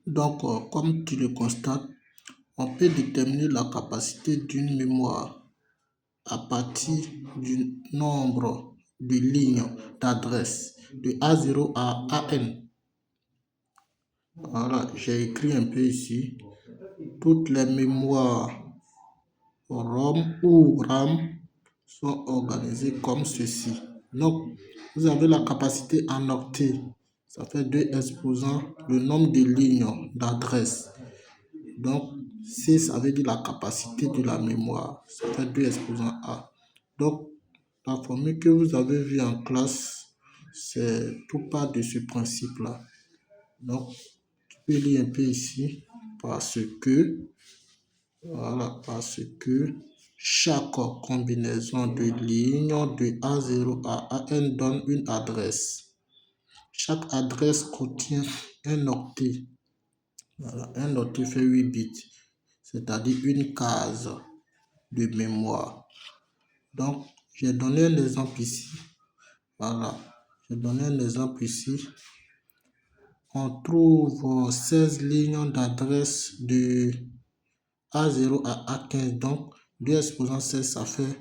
Donc, comme tu le constates, on peut déterminer la capacité d'une mémoire à partir du nombre de lignes d'adresse de A0 à AN. Voilà, j'ai écrit un peu ici. Toutes les mémoires ROM ou RAM sont organisées comme ceci. Donc, vous avez la capacité en octets. Ça fait 2 exposants le nombre de lignes d'adresse. Donc, C, ça veut dire la capacité de la mémoire. Ça fait 2 exposants A. Donc, la formule que vous avez vue en classe, c'est tout part de ce principe-là. Donc, tu peux lire un peu ici. Parce que chaque combinaison de lignes de A0 à AN donne une adresse. Chaque adresse contient un octet. Voilà, un octet fait 8 bits, c'est-à-dire une case de mémoire. Donc, j'ai donné un exemple ici. Voilà, j'ai donné un exemple ici. On trouve 16 lignes d'adresse de A0 à A15. Donc, 2 exposants 16, ça fait,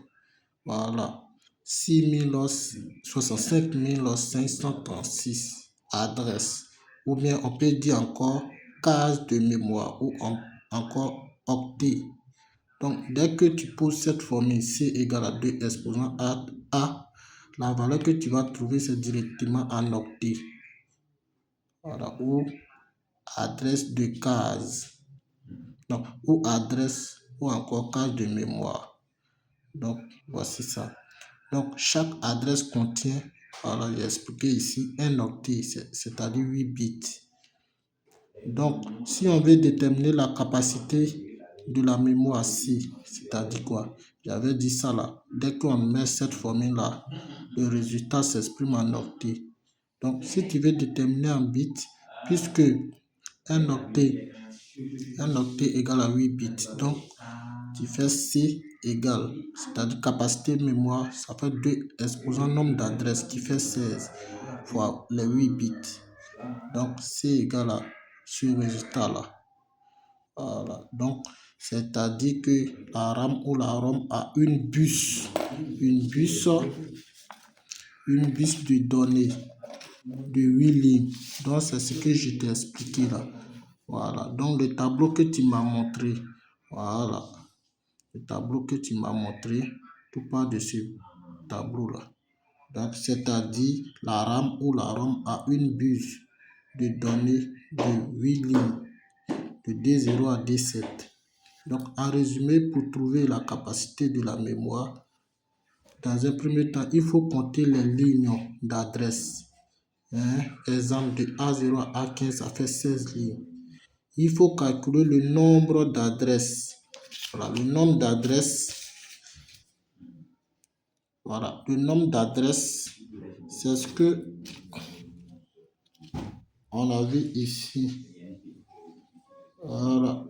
voilà, 65 536 adresses. Ou bien, on peut dire encore case de mémoire ou encore octet. Donc, dès que tu poses cette formule C égale à 2 exposants A, la valeur que tu vas trouver, c'est directement en octet. Voilà, ou adresse de case. Donc, ou adresse ou encore case de mémoire. Donc, voici ça. Donc, chaque adresse contient, voilà, j'ai expliqué ici, un octet, c'est-à-dire 8 bits. Donc, si on veut déterminer la capacité de la mémoire C, c'est-à-dire quoi? J'avais dit ça là. Dès qu'on met cette formule-là, le résultat s'exprime en octet. Donc, si tu veux déterminer en bits, puisque un octet égale à 8 bits, donc tu fais C égale, c'est-à-dire capacité mémoire, ça fait 2 exposants nombre d'adresses qui fait 16 fois les 8 bits. Donc C égale à ce résultat là. Voilà, donc c'est-à-dire que la RAM ou la ROM a une bus de données de 8 lignes. Donc c'est ce que je t'ai expliqué là. Voilà, donc le tableau que tu m'as montré, voilà, le tableau que tu m'as montré, tout part de ce tableau là. Donc c'est-à-dire la RAM ou la ROM a une bus de données de 8 lignes, de D0 à D7. Donc en résumé, pour trouver la capacité de la mémoire, dans un premier temps, il faut compter les lignes d'adresse. Exemple de A0 à A15, ça fait 16 lignes. Il faut calculer le nombre d'adresses. Voilà, le nombre d'adresses. Voilà, le nombre d'adresses, c'est ce que on a vu ici. Voilà,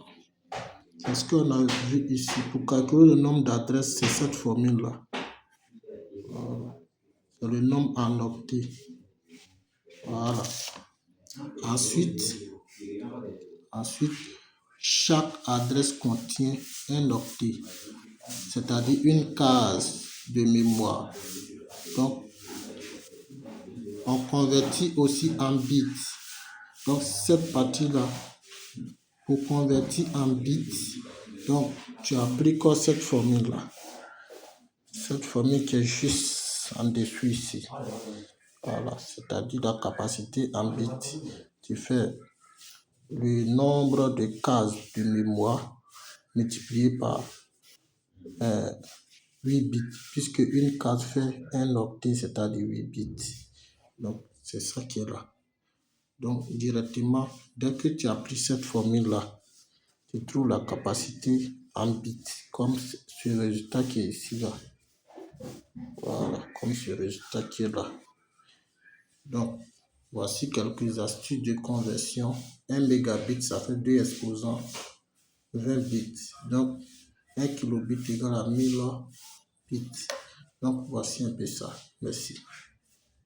c'est ce qu'on a vu ici. Pour calculer le nombre d'adresses, c'est cette formule-là. Voilà, c'est le nombre en octets. Voilà. Ensuite, chaque adresse contient un octet, c'est-à-dire une case de mémoire. Donc, on convertit aussi en bits. Donc, cette partie-là, pour convertir en bits, donc, tu appliques cette formule-là. Cette formule qui est juste en dessous ici. Voilà, c'est-à-dire la capacité en bits. Tu fais le nombre de cases de mémoire multiplié par 8 bits, puisque une case fait un octet, c'est-à-dire 8 bits. Donc, c'est ça qui est là. Donc, directement, dès que tu as pris cette formule-là, tu trouves la capacité en bits, comme ce résultat qui est ici, là. Voilà, comme ce résultat qui est là. Donc, voici quelques astuces de conversion. 1 mégabit, ça fait 2 exposants, 20 bits. Donc, 1 kilobit égale à 1000 bits. Donc, voici un peu ça. Merci.